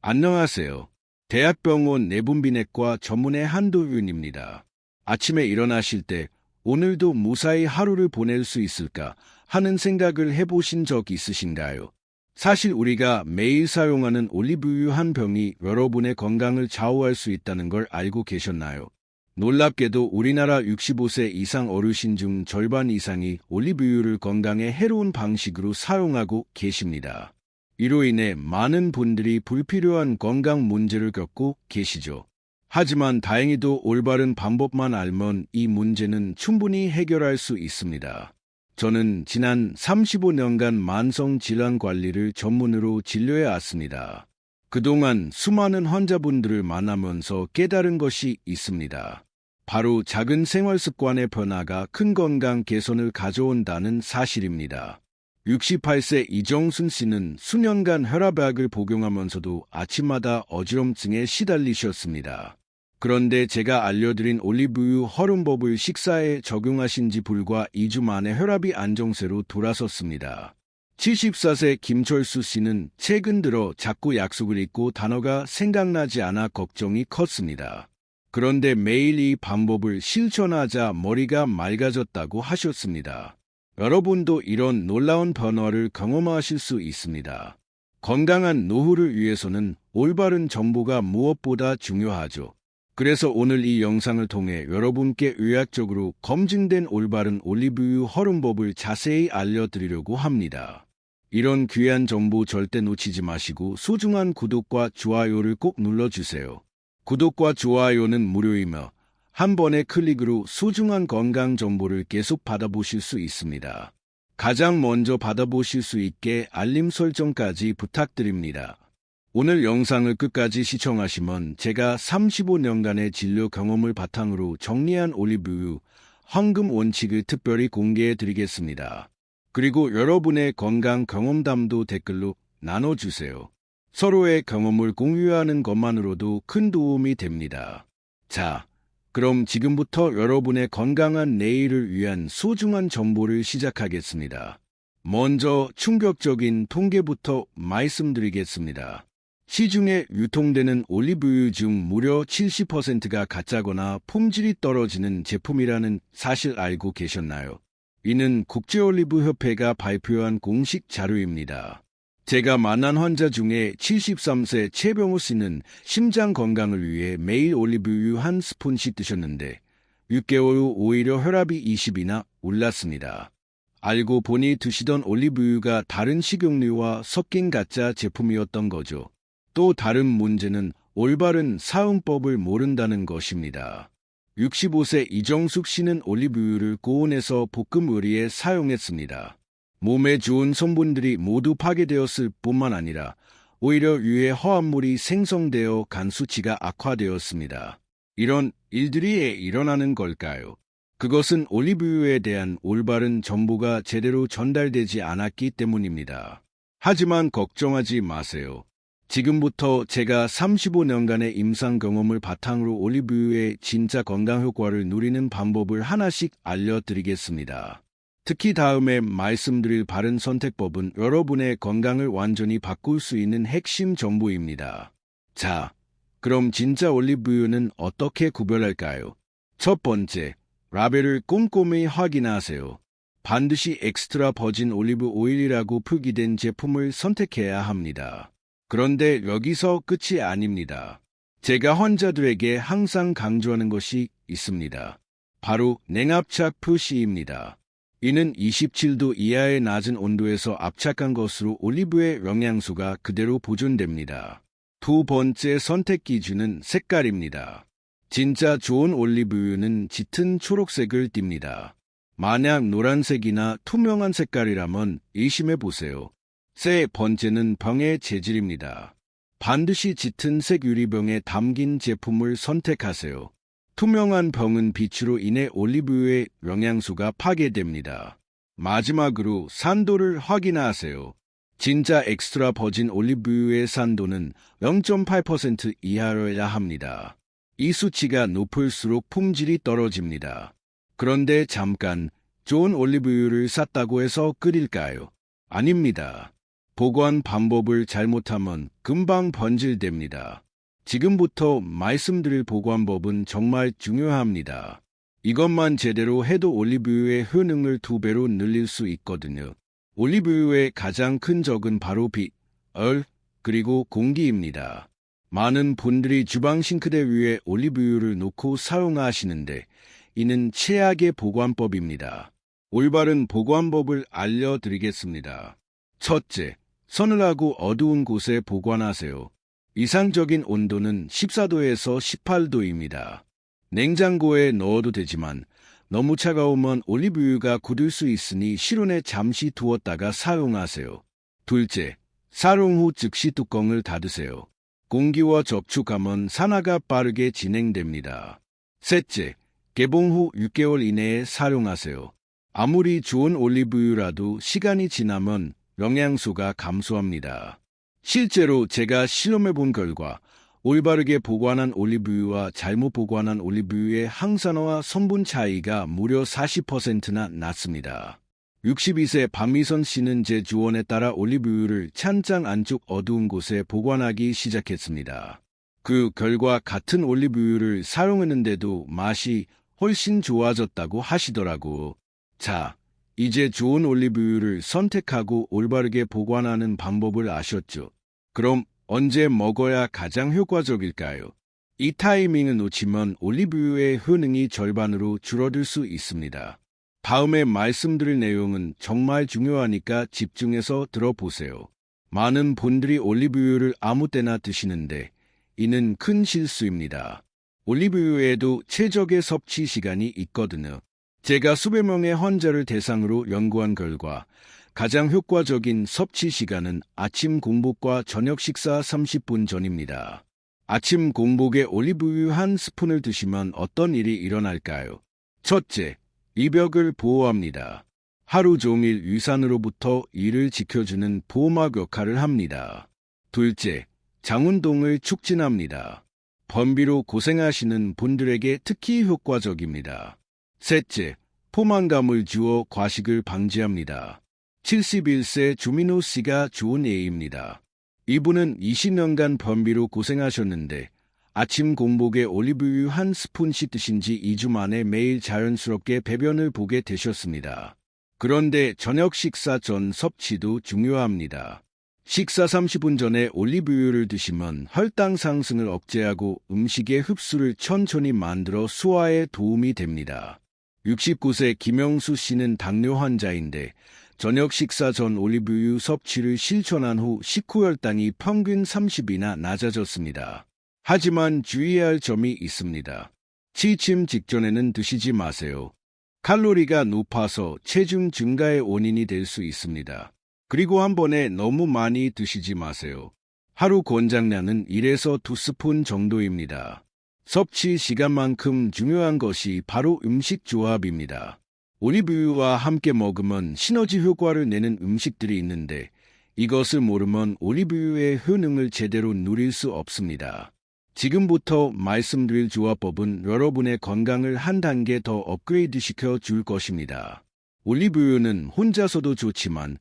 안녕하세요. 대학병원 내분비내과 전문의 한도윤입니다. 아침에 일어나실 때 오늘도 무사히 하루를 보낼 수 있을까 하는 생각을 해보신 적 있으신가요? 사실 우리가 매일 사용하는 올리브유 한 병이 여러분의 건강을 좌우할 수 있다는 걸 알고 계셨나요? 놀랍게도 우리나라 65세 이상 어르신 중 절반 이상이 올리브유를 건강에 해로운 방식으로 사용하고 계십니다. 이로 인해 많은 분들이 불필요한 건강 문제를 겪고 계시죠. 하지만 다행히도 올바른 방법만 알면 이 문제는 충분히 해결할 수 있습니다. 저는 지난 35년간 만성 질환 관리를 전문으로 진료해 왔습니다. 그동안 수많은 환자분들을 만나면서 깨달은 것이 있습니다. 바로 작은 생활 습관의 변화가 큰 건강 개선을 가져온다는 사실입니다. 68세 이정순 씨는 수년간 혈압약을 복용하면서도 아침마다 어지럼증에 시달리셨습니다. 그런데 제가 알려드린 올리브유 허름법을 식사에 적용하신 지 불과 2주 만에 혈압이 안정세로 돌아섰습니다. 74세 김철수 씨는 최근 들어 자꾸 약속을 잊고 단어가 생각나지 않아 걱정이 컸습니다. 그런데 매일 이 방법을 실천하자 머리가 맑아졌다고 하셨습니다. 여러분도 이런 놀라운 변화를 경험하실 수 있습니다. 건강한 노후를 위해서는 올바른 정보가 무엇보다 중요하죠. 그래서 오늘 이 영상을 통해 여러분께 의학적으로 검증된 올바른 올리브유 허름법을 자세히 알려드리려고 합니다. 이런 귀한 정보 절대 놓치지 마시고 소중한 구독과 좋아요를 꼭 눌러주세요. 구독과 좋아요는 무료이며 한 번의 클릭으로 소중한 건강 정보를 계속 받아보실 수 있습니다. 가장 먼저 받아보실 수 있게 알림 설정까지 부탁드립니다. 오늘 영상을 끝까지 시청하시면 제가 35년간의 진료 경험을 바탕으로 정리한 올리브유 황금 원칙을 특별히 공개해 드리겠습니다. 그리고 여러분의 건강 경험담도 댓글로 나눠주세요. 서로의 경험을 공유하는 것만으로도 큰 도움이 됩니다. 자, 그럼 지금부터 여러분의 건강한 내일을 위한 소중한 정보를 시작하겠습니다. 먼저 충격적인 통계부터 말씀드리겠습니다. 시중에 유통되는 올리브유 중 무려 70%가 가짜거나 품질이 떨어지는 제품이라는 사실 알고 계셨나요? 이는 국제올리브협회가 발표한 공식 자료입니다. 제가 만난 환자 중에 73세 최병호 씨는 심장 건강을 위해 매일 올리브유 한 스푼씩 드셨는데 6개월 후 오히려 혈압이 20이나 올랐습니다. 알고 보니 드시던 올리브유가 다른 식용유와 섞인 가짜 제품이었던 거죠. 또 다른 문제는 올바른 사용법을 모른다는 것입니다. 65세 이정숙 씨는 올리브유를 고온에서 볶음 요리에 사용했습니다. 몸에 좋은 성분들이 모두 파괴되었을 뿐만 아니라 오히려 유해 화합물이 생성되어 간 수치가 악화되었습니다. 이런 일들이 왜 일어나는 걸까요? 그것은 올리브유에 대한 올바른 정보가 제대로 전달되지 않았기 때문입니다. 하지만 걱정하지 마세요. 지금부터 제가 35년간의 임상 경험을 바탕으로 올리브유의 진짜 건강 효과를 누리는 방법을 하나씩 알려드리겠습니다. 특히 다음에 말씀드릴 바른 선택법은 여러분의 건강을 완전히 바꿀 수 있는 핵심 정보입니다. 자, 그럼 진짜 올리브유는 어떻게 구별할까요? 첫 번째, 라벨을 꼼꼼히 확인하세요. 반드시 엑스트라 버진 올리브 오일이라고 표기된 제품을 선택해야 합니다. 그런데 여기서 끝이 아닙니다. 제가 환자들에게 항상 강조하는 것이 있습니다. 바로 냉압착 표시입니다. 이는 27도 이하의 낮은 온도에서 압착한 것으로 올리브의 영양소가 그대로 보존됩니다. 두 번째 선택 기준은 색깔입니다. 진짜 좋은 올리브유는 짙은 초록색을 띱니다. 만약 노란색이나 투명한 색깔이라면 의심해 보세요. 세 번째는 병의 재질입니다. 반드시 짙은 색 유리병에 담긴 제품을 선택하세요. 투명한 병은 빛으로 인해 올리브유의 영양소가 파괴됩니다. 마지막으로 산도를 확인하세요. 진짜 엑스트라 버진 올리브유의 산도는 0.8% 이하여야 합니다. 이 수치가 높을수록 품질이 떨어집니다. 그런데 잠깐, 좋은 올리브유를 샀다고 해서 끓일까요? 아닙니다. 보관 방법을 잘못하면 금방 번질됩니다. 지금부터 말씀드릴 보관법은 정말 중요합니다. 이것만 제대로 해도 올리브유의 효능을 2배로 늘릴 수 있거든요. 올리브유의 가장 큰 적은 바로 빛, 얼, 그리고 공기입니다. 많은 분들이 주방 싱크대 위에 올리브유를 놓고 사용하시는데 이는 최악의 보관법입니다. 올바른 보관법을 알려드리겠습니다. 첫째, 서늘하고 어두운 곳에 보관하세요. 이상적인 온도는 14도에서 18도입니다. 냉장고에 넣어도 되지만 너무 차가우면 올리브유가 굳을 수 있으니 실온에 잠시 두었다가 사용하세요. 둘째, 사용 후 즉시 뚜껑을 닫으세요. 공기와 접촉하면 산화가 빠르게 진행됩니다. 셋째, 개봉 후 6개월 이내에 사용하세요. 아무리 좋은 올리브유라도 시간이 지나면 영양소가 감소합니다. 실제로 제가 실험해 본 결과 올바르게 보관한 올리브유와 잘못 보관한 올리브유의 항산화와 성분 차이가 무려 40%나 났습니다. 62세 박미선 씨는 제 조언에 따라 올리브유를 찬장 안쪽 어두운 곳에 보관하기 시작했습니다. 그 결과 같은 올리브유를 사용했는데도 맛이 훨씬 좋아졌다고 하시더라고요. 자, 이제 좋은 올리브유를 선택하고 올바르게 보관하는 방법을 아셨죠? 그럼 언제 먹어야 가장 효과적일까요? 이 타이밍을 놓치면 올리브유의 효능이 절반으로 줄어들 수 있습니다. 다음에 말씀드릴 내용은 정말 중요하니까 집중해서 들어보세요. 많은 분들이 올리브유를 아무 때나 드시는데 이는 큰 실수입니다. 올리브유에도 최적의 섭취 시간이 있거든요. 제가 수백 명의 환자를 대상으로 연구한 결과 가장 효과적인 섭취 시간은 아침 공복과 저녁 식사 30분 전입니다. 아침 공복에 올리브유 한 스푼을 드시면 어떤 일이 일어날까요? 첫째, 이벽을 보호합니다. 하루 종일 위산으로부터 이를 지켜주는 보호막 역할을 합니다. 둘째, 장운동을 촉진합니다. 변비로 고생하시는 분들에게 특히 효과적입니다. 셋째, 포만감을 주어 과식을 방지합니다. 71세 주민호 씨가 좋은 예입니다. 이분은 20년간 변비로 고생하셨는데 아침 공복에 올리브유 한 스푼씩 드신 지 2주 만에 매일 자연스럽게 배변을 보게 되셨습니다. 그런데 저녁 식사 전 섭취도 중요합니다. 식사 30분 전에 올리브유를 드시면 혈당 상승을 억제하고 음식의 흡수를 천천히 만들어 소화에 도움이 됩니다. 69세 김영수 씨는 당뇨 환자인데 저녁 식사 전 올리브유 섭취를 실천한 후 식후 혈당이 평균 30이나 낮아졌습니다. 하지만 주의해야 할 점이 있습니다. 취침 직전에는 드시지 마세요. 칼로리가 높아서 체중 증가의 원인이 될 수 있습니다. 그리고 한 번에 너무 많이 드시지 마세요. 하루 권장량은 1에서 2스푼 정도입니다. 섭취 시간만큼 중요한 것이 바로 음식 조합입니다. 올리브유와 함께 먹으면 시너지 효과를 내는 음식들이 있는데 이것을 모르면 올리브유의 효능을 제대로 누릴 수 없습니다. 지금부터 말씀드릴 조합법은 여러분의 건강을 한 단계 더 업그레이드 시켜 줄 것입니다. 올리브유는 혼자서도 좋지만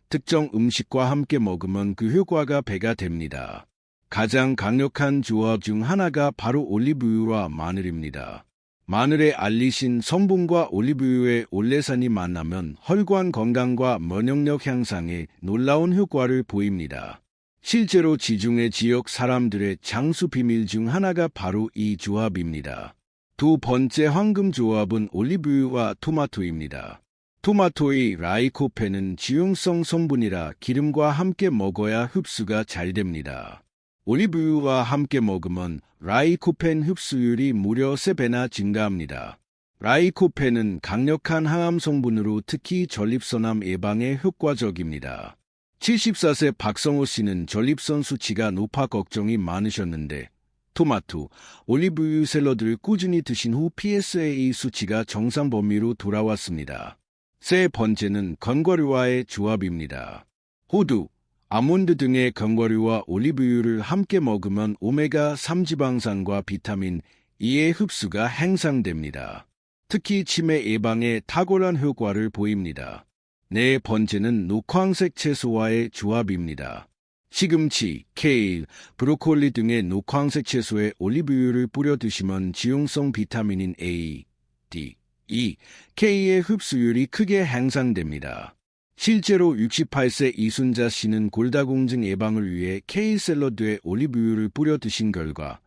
특정 음식과 함께 먹으면 그 효과가 배가 됩니다. 가장 강력한 조합 중 하나가 바로 올리브유와 마늘입니다. 마늘의 알리신 성분과 올리브유의 올레산이 만나면 혈관 건강과 면역력 향상에 놀라운 효과를 보입니다. 실제로 지중해 지역 사람들의 장수 비밀 중 하나가 바로 이 조합입니다. 두 번째 황금 조합은 올리브유와 토마토입니다. 토마토의 라이코펜은 지용성 성분이라 기름과 함께 먹어야 흡수가 잘 됩니다. 올리브유와 함께 먹으면 라이코펜 흡수율이 무려 3배나 증가합니다. 라이코펜은 강력한 항암 성분으로 특히 전립선암 예방에 효과적입니다. 74세 박성호 씨는 전립선 수치가 높아 걱정이 많으셨는데 토마토, 올리브유 샐러드를 꾸준히 드신 후 PSA 수치가 정상 범위로 돌아왔습니다. 세 번째는 견과류와의 조합입니다. 호두, 아몬드 등의 견과류와 올리브유를 함께 먹으면 오메가3 지방산과 비타민 E의 흡수가 향상됩니다. 특히 치매 예방에 탁월한 효과를 보입니다. 네 번째는 녹황색 채소와의 조합입니다. 시금치, 케일, 브로콜리 등의 녹황색 채소에 올리브유를 뿌려 드시면 지용성 비타민인 A, D, E, K의 흡수율이 크게 향상됩니다. 실제로 68세 이순자 씨는 골다공증 예방을 위해 케일 샐러드에 올리브유를 뿌려 드신 결과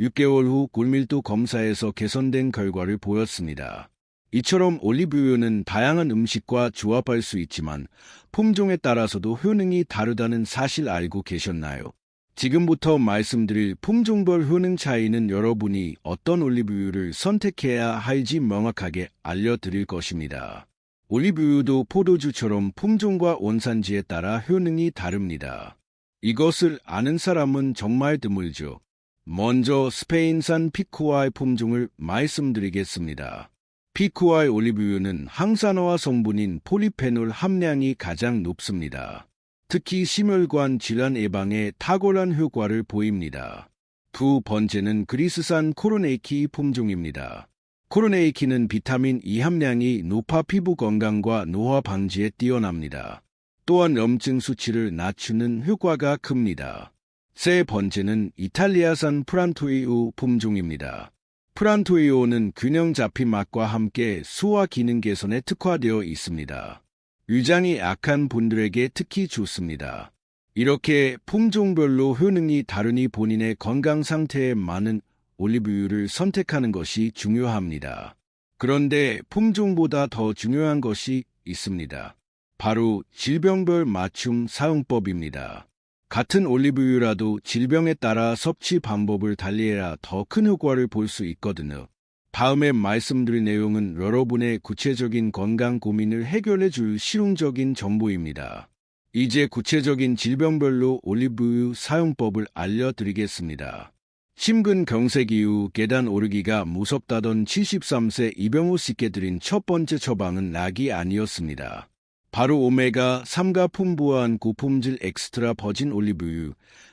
6개월 후 골밀도 검사에서 개선된 결과를 보였습니다. 이처럼 올리브유는 다양한 음식과 조합할 수 있지만 품종에 따라서도 효능이 다르다는 사실 알고 계셨나요? 지금부터 말씀드릴 품종별 효능 차이는 여러분이 어떤 올리브유를 선택해야 할지 명확하게 알려드릴 것입니다. 올리브유도 포도주처럼 품종과 원산지에 따라 효능이 다릅니다. 이것을 아는 사람은 정말 드물죠. 먼저 스페인산 피쿠아이 품종을 말씀드리겠습니다. 피쿠아이 올리브유는 항산화 성분인 폴리페놀 함량이 가장 높습니다. 특히 심혈관 질환 예방에 탁월한 효과를 보입니다. 두 번째는 그리스산 코로네이키 품종입니다. 코로네이키는 비타민 E 함량이 높아 피부 건강과 노화 방지에 뛰어납니다. 또한 염증 수치를 낮추는 효과가 큽니다. 세 번째는 이탈리아산 프란토이오 품종입니다. 프란토이오는 균형 잡힌 맛과 함께 소화 기능 개선에 특화되어 있습니다. 위장이 약한 분들에게 특히 좋습니다. 이렇게 품종별로 효능이 다르니 본인의 건강 상태에 맞는 올리브유를 선택하는 것이 중요합니다. 그런데 품종보다 더 중요한 것이 있습니다. 바로 질병별 맞춤 사용법입니다. 같은 올리브유라도 질병에 따라 섭취 방법을 달리해야 더 큰 효과를 볼 수 있거든요. 다음에 말씀드릴 내용은 여러분의 구체적인 건강 고민을 해결해 줄 실용적인 정보입니다. 이제 구체적인 질병별로 올리브유 사용법을 알려드리겠습니다. 심근경색 이후 계단 오르기가 무섭다던 73세 이병호 씨께 드린 첫 번째 처방은 약이 아니었습니다. 바로 오메가3가 풍부한 고품질 엑스트라 버진 올리브유,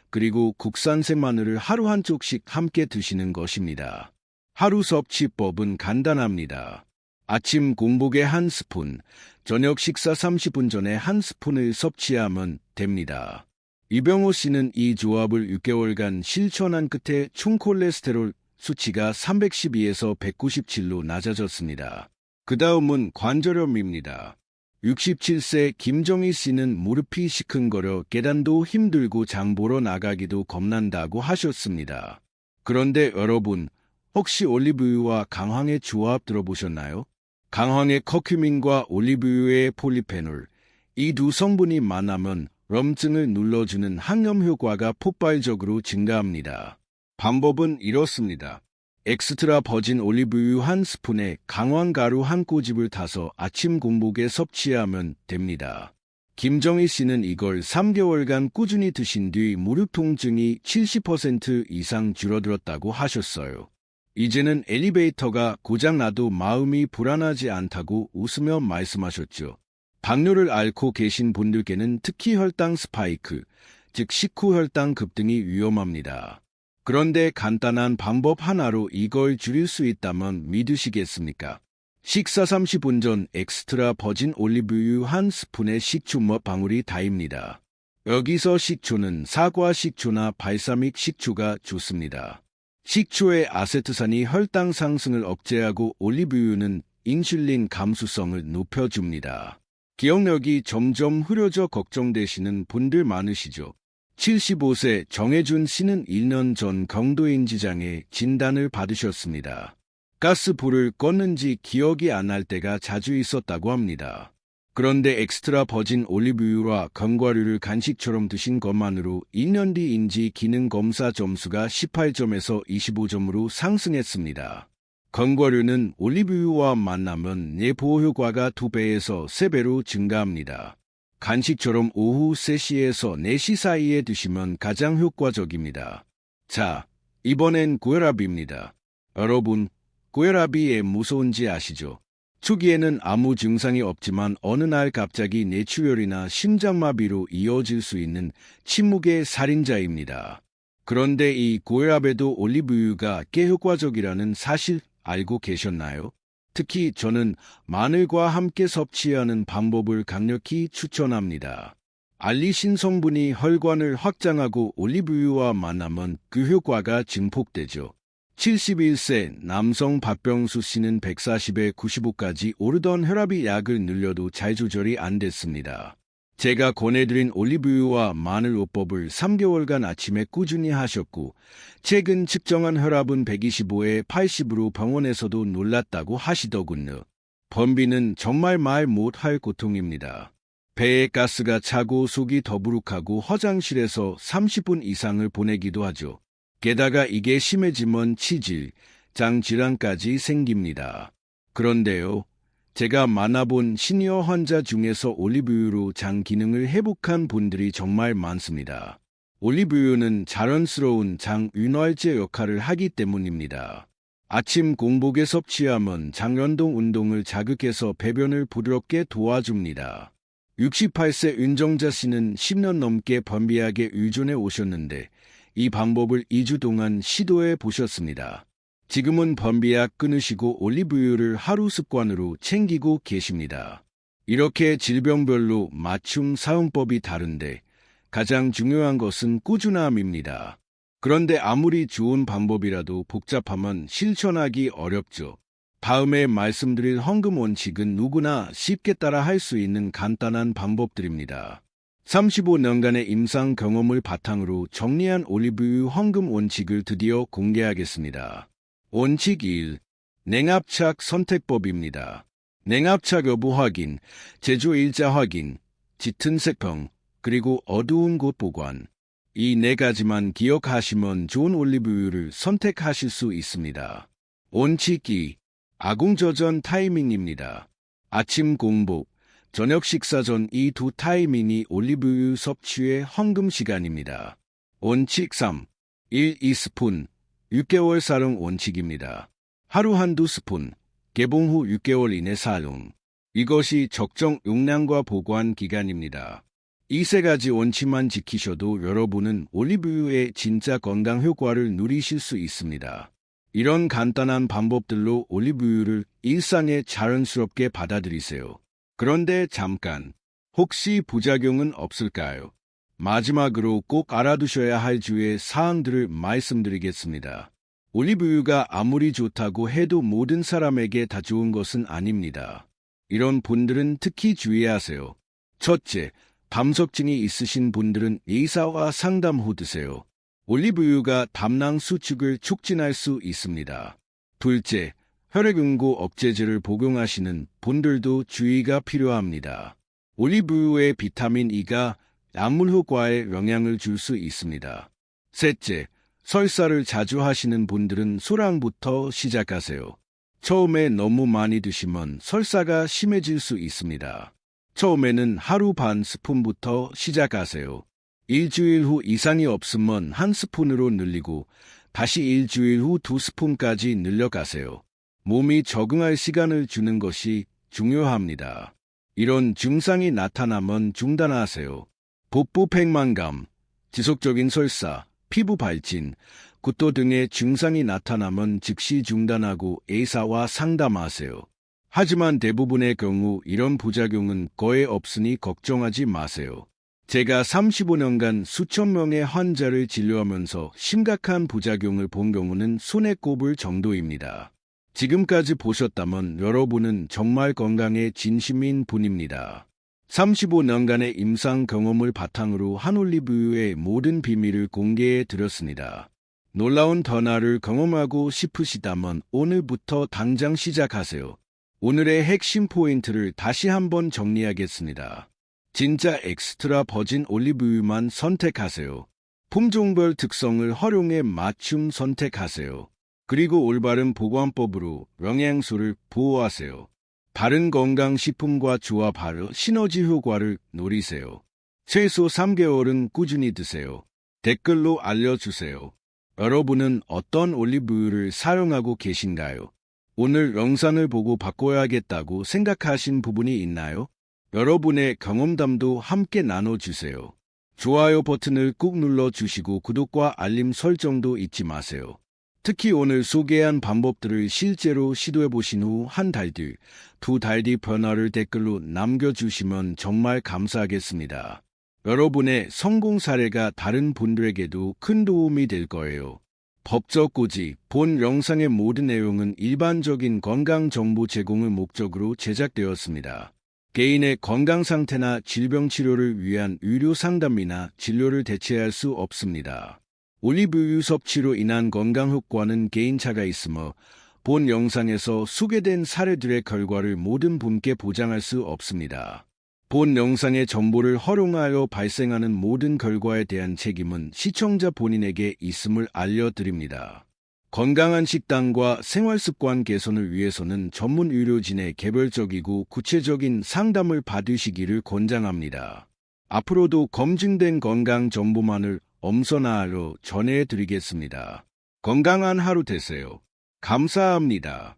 그리고 국산생 마늘을 하루 한 쪽씩 함께 드시는 것입니다. 하루 섭취법은 간단합니다. 아침 공복에 한 스푼, 저녁 식사 30분 전에 한 스푼을 섭취하면 됩니다. 이병호 씨는 이 조합을 6개월간 실천한 끝에 총 콜레스테롤 수치가 312에서 197로 낮아졌습니다. 그 다음은 관절염입니다. 67세 김정희 씨는 무릎이 시큰거려 계단도 힘들고 장 보러 나가기도 겁난다고 하셨습니다. 그런데 여러분, 혹시 올리브유와 강황의 조합 들어보셨나요? 강황의 커큐민과 올리브유의 폴리페놀, 이 두 성분이 만나면 염증을 눌러주는 항염 효과가 폭발적으로 증가합니다. 방법은 이렇습니다. 엑스트라 버진 올리브유 한 스푼에 강황가루 한 꼬집을 타서 아침 공복에 섭취하면 됩니다. 김정희 씨는 이걸 3개월간 꾸준히 드신 뒤 무릎 통증이 70% 이상 줄어들었다고 하셨어요. 이제는 엘리베이터가 고장나도 마음이 불안하지 않다고 웃으며 말씀하셨죠. 당뇨를 앓고 계신 분들께는 특히 혈당 스파이크, 즉 식후 혈당 급등이 위험합니다. 그런데 간단한 방법 하나로 이걸 줄일 수 있다면 믿으시겠습니까? 식사 30분 전 엑스트라 버진 올리브유 한 스푼에 식초 몇 방울이 다입니다. 여기서 식초는 사과 식초나 발사믹 식초가 좋습니다. 식초의 아세트산이 혈당 상승을 억제하고 올리브유는 인슐린 감수성을 높여줍니다. 기억력이 점점 흐려져 걱정되시는 분들 많으시죠? 75세 정혜준 씨는 1년 전 경도인지장애 진단을 받으셨습니다. 가스불을 껐는지 기억이 안 날 때가 자주 있었다고 합니다. 그런데 엑스트라 버진 올리브유와 견과류를 간식처럼 드신 것만으로 2년 뒤 인지 기능 검사 점수가 18점에서 25점으로 상승했습니다. 견과류는 올리브유와 만나면 뇌 보호 효과가 2배에서 3배로 증가합니다. 간식처럼 오후 3시에서 4시 사이에 드시면 가장 효과적입니다. 자, 이번엔 고혈압입니다. 여러분, 고혈압이 왜 무서운지 아시죠? 초기에는 아무 증상이 없지만 어느 날 갑자기 뇌출혈이나 심장마비로 이어질 수 있는 침묵의 살인자입니다. 그런데 이 고혈압에도 올리브유가 꽤 효과적이라는 사실 알고 계셨나요? 특히 저는 마늘과 함께 섭취하는 방법을 강력히 추천합니다. 알리신 성분이 혈관을 확장하고 올리브유와 만나면 그 효과가 증폭되죠. 71세 남성 박병수 씨는 140에 95까지 오르던 혈압이 약을 늘려도 잘 조절이 안 됐습니다. 제가 권해드린 올리브유와 마늘요법을 3개월간 아침에 꾸준히 하셨고 최근 측정한 혈압은 125에 80으로 병원에서도 놀랐다고 하시더군요. 변비는 정말 말 못할 고통입니다. 배에 가스가 차고 속이 더부룩하고 화장실에서 30분 이상을 보내기도 하죠. 게다가 이게 심해지면 치질, 장 질환까지 생깁니다. 그런데요, 제가 만나본 시니어 환자 중에서 올리브유로 장 기능을 회복한 분들이 정말 많습니다. 올리브유는 자연스러운 장 윤활제 역할을 하기 때문입니다. 아침 공복에 섭취하면 장연동 운동을 자극해서 배변을 부드럽게 도와줍니다. 68세 윤정자 씨는 10년 넘게 변비약에 의존해 오셨는데 이 방법을 2주 동안 시도해 보셨습니다. 지금은 변비약 끊으시고 올리브유를 하루 습관으로 챙기고 계십니다. 이렇게 질병별로 맞춤 사용법이 다른데 가장 중요한 것은 꾸준함입니다. 그런데 아무리 좋은 방법이라도 복잡하면 실천하기 어렵죠. 다음에 말씀드릴 헌금 원칙은 누구나 쉽게 따라 할 수 있는 간단한 방법들입니다. 35년간의 임상 경험을 바탕으로 정리한 올리브유 헌금 원칙을 드디어 공개하겠습니다. 원칙 1. 냉압착 선택법입니다. 냉압착 여부 확인, 제조일자 확인, 짙은 색평, 그리고 어두운 곳 보관. 이 4가지만 기억하시면 좋은 올리브유를 선택하실 수 있습니다. 원칙 2. 아궁저전 타이밍입니다. 아침 공복, 저녁 식사 전 이 두 타이밍이 올리브유 섭취의 헌금 시간입니다. 원칙 3. 1, 2스푼, 6개월 사용 원칙입니다. 하루 한두 스푼, 개봉 후 6개월 이내 사용. 이것이 적정 용량과 보관 기간입니다. 이 3가지 원칙만 지키셔도 여러분은 올리브유의 진짜 건강 효과를 누리실 수 있습니다. 이런 간단한 방법들로 올리브유를 일상에 자연스럽게 받아들이세요. 그런데 잠깐, 혹시 부작용은 없을까요? 마지막으로 꼭 알아두셔야 할 주의 사항들을 말씀드리겠습니다. 올리브유가 아무리 좋다고 해도 모든 사람에게 다 좋은 것은 아닙니다. 이런 분들은 특히 주의하세요. 첫째, 담석증이 있으신 분들은 의사와 상담 후 드세요. 올리브유가 담낭 수축을 촉진할 수 있습니다. 둘째, 혈액응고 억제제를 복용하시는 분들도 주의가 필요합니다. 올리브유의 비타민 E가 약물 효과에 영향을 줄 수 있습니다. 셋째, 설사를 자주 하시는 분들은 소량부터 시작하세요. 처음에 너무 많이 드시면 설사가 심해질 수 있습니다. 처음에는 하루 반 스푼부터 시작하세요. 일주일 후 이상이 없으면 한 스푼으로 늘리고 다시 일주일 후 2스푼까지 늘려가세요. 몸이 적응할 시간을 주는 것이 중요합니다. 이런 증상이 나타나면 중단하세요. 복부 팽만감, 지속적인 설사, 피부 발진, 구토 등의 증상이 나타나면 즉시 중단하고 의사와 상담하세요. 하지만 대부분의 경우 이런 부작용은 거의 없으니 걱정하지 마세요. 제가 35년간 수천 명의 환자를 진료하면서 심각한 부작용을 본 경우는 손에 꼽을 정도입니다. 지금까지 보셨다면 여러분은 정말 건강에 진심인 분입니다. 35년간의 임상 경험을 바탕으로 한 올리브유의 모든 비밀을 공개해 드렸습니다. 놀라운 변화를 경험하고 싶으시다면 오늘부터 당장 시작하세요. 오늘의 핵심 포인트를 다시 한번 정리하겠습니다. 진짜 엑스트라 버진 올리브유만 선택하세요. 품종별 특성을 활용해 맞춤 선택하세요. 그리고 올바른 보관법으로 영양소를 보호하세요. 바른 건강식품과 조합하여 시너지 효과를 노리세요. 최소 3개월은 꾸준히 드세요. 댓글로 알려주세요. 여러분은 어떤 올리브유를 사용하고 계신가요? 오늘 영상을 보고 바꿔야겠다고 생각하신 부분이 있나요? 여러분의 경험담도 함께 나눠주세요. 좋아요 버튼을 꾹 눌러주시고 구독과 알림 설정도 잊지 마세요. 특히 오늘 소개한 방법들을 실제로 시도해 보신 후 한 달 뒤, 두 달 뒤 변화를 댓글로 남겨주시면 정말 감사하겠습니다. 여러분의 성공 사례가 다른 분들에게도 큰 도움이 될 거예요. 법적 고지, 본 영상의 모든 내용은 일반적인 건강 정보 제공을 목적으로 제작되었습니다. 개인의 건강 상태나 질병 치료를 위한 의료 상담이나 진료를 대체할 수 없습니다. 올리브유 섭취로 인한 건강 효과는 개인차가 있으며 본 영상에서 소개된 사례들의 결과를 모든 분께 보장할 수 없습니다. 본 영상의 정보를 활용하여 발생하는 모든 결과에 대한 책임은 시청자 본인에게 있음을 알려드립니다. 건강한 식단과 생활습관 개선을 위해서는 전문 의료진의 개별적이고 구체적인 상담을 받으시기를 권장합니다. 앞으로도 검증된 건강 정보만을 엄선하여 전해드리겠습니다. 건강한 하루 되세요. 감사합니다.